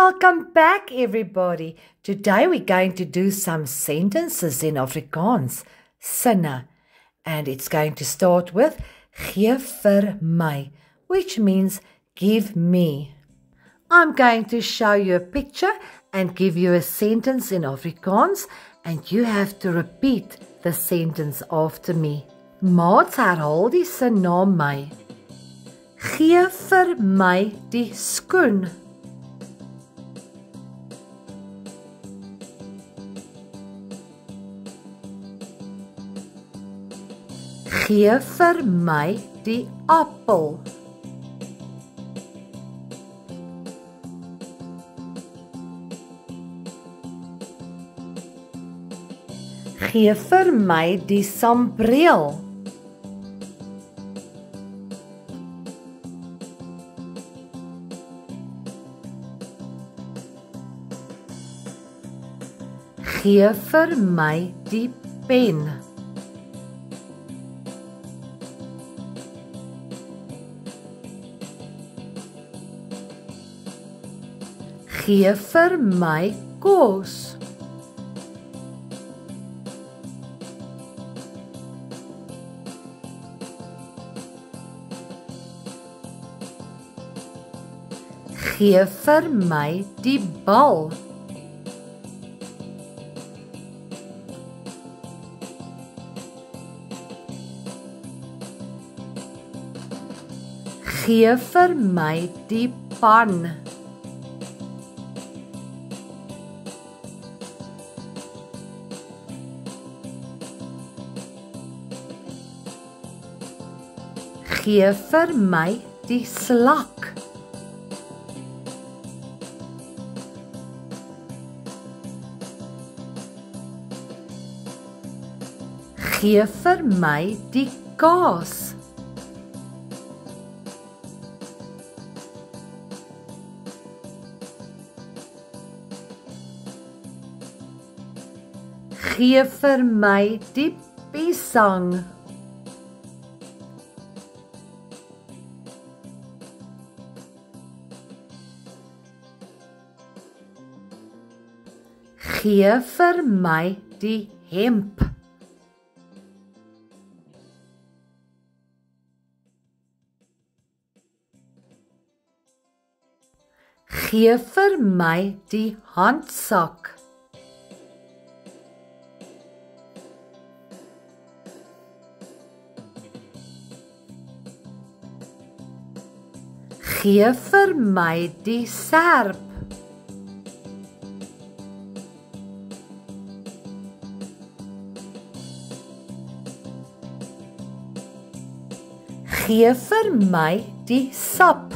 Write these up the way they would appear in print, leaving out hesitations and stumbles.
Welcome back, everybody. Today we're going to do some sentences in Afrikaans, sinne, and it's going to start with gee vir my, which means give me. I'm going to show you a picture and give you a sentence in Afrikaans, and you have to repeat the sentence after me. Maat, herhaal die sin na my. Gee vir my die skoen. Gee vir my die appel. Gee vir my die sambreel. Gee vir my die pen. Gee vir my kos. Gee vir my die bal. Gee vir my die pan. Gee vir my die slak. Gee vir my die kaas. Gee vir my die piesang. Gee vir my die hemp. Gee vir my die handsak. Gee vir my die serp. Gee vir my die sap.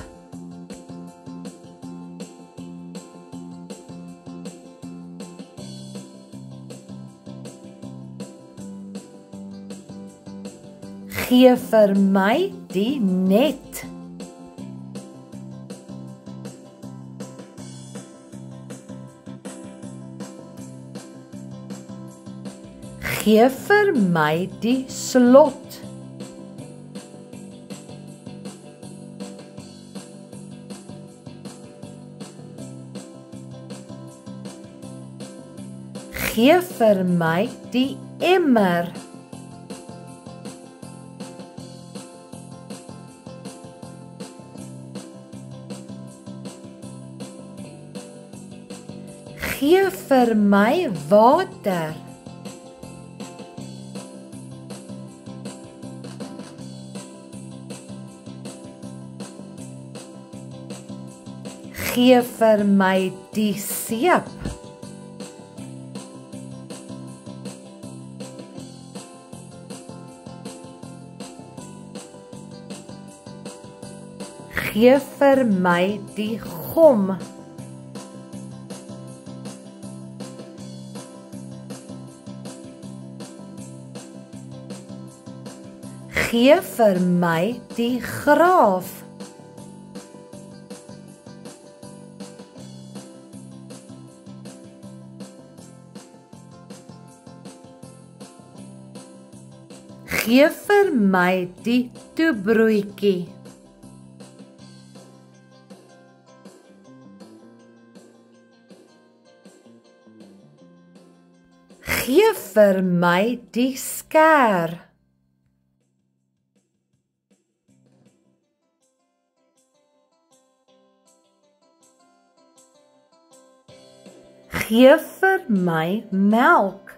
Gee vir my die net. Gee vir my die slot. Gee vir my die emmer. Gee vir my water. Gee vir my die seep. Gee vir my die gom. Gee vir my die graaf. Gee vir my die toebroodjie. Gee vir my die skêr. Gee vir my melk.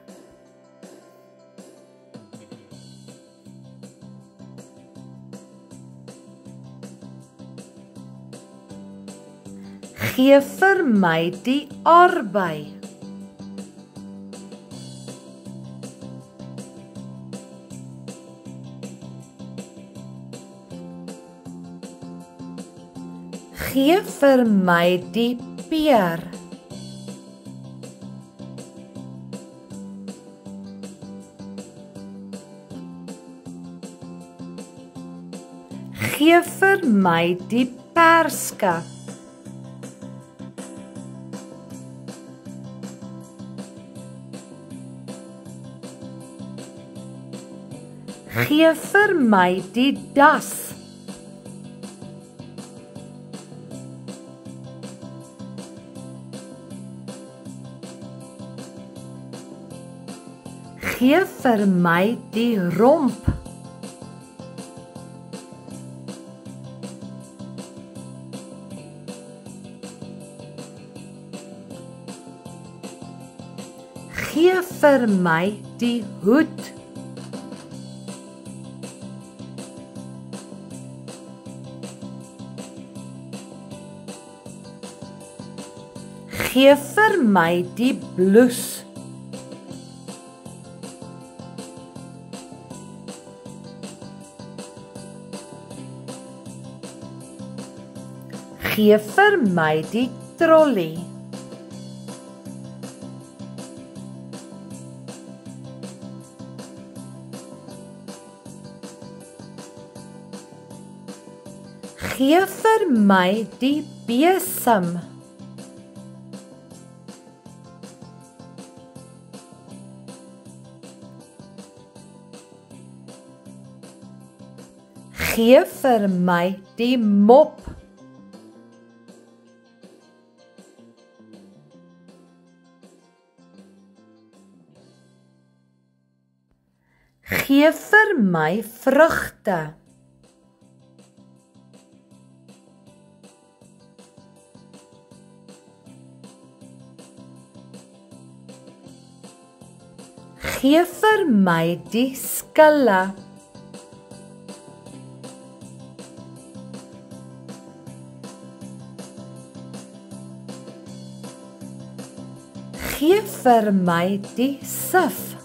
Gee vir my die arbei. Gee vir my die peer. Gee vir my die perske. Gee vir my die das. Gee vir my die romp. Gee vir my die hoed. Gee vir my die blouse. Gee vir my die trolley. Gee vir my die besem. Gee vir my die mop. Gee vir my vrugte. Gee vir my die skille. Gee vir my die sif.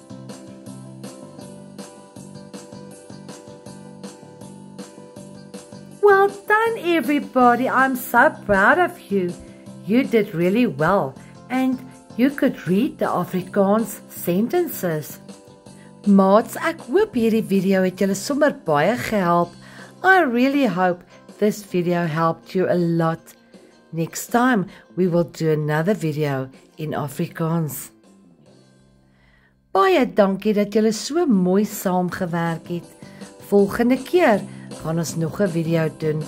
Well done, everybody. I'm so proud of you. You did really well, and you could read the Afrikaans sentences. Maats, ek hoop hierdie video het julle sommer baie gehelp. I really hope this video helped you a lot. Next time, we will do another video in Afrikaans. Baie dankie dat julle so mooi saamgewerk het. Volgende keer gaan ons nog 'n video doen.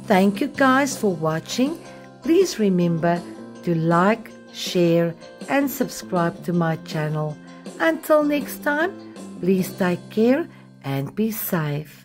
Thank you guys for watching. Please remember to like, share and subscribe to my channel. Until next time, please take care and be safe.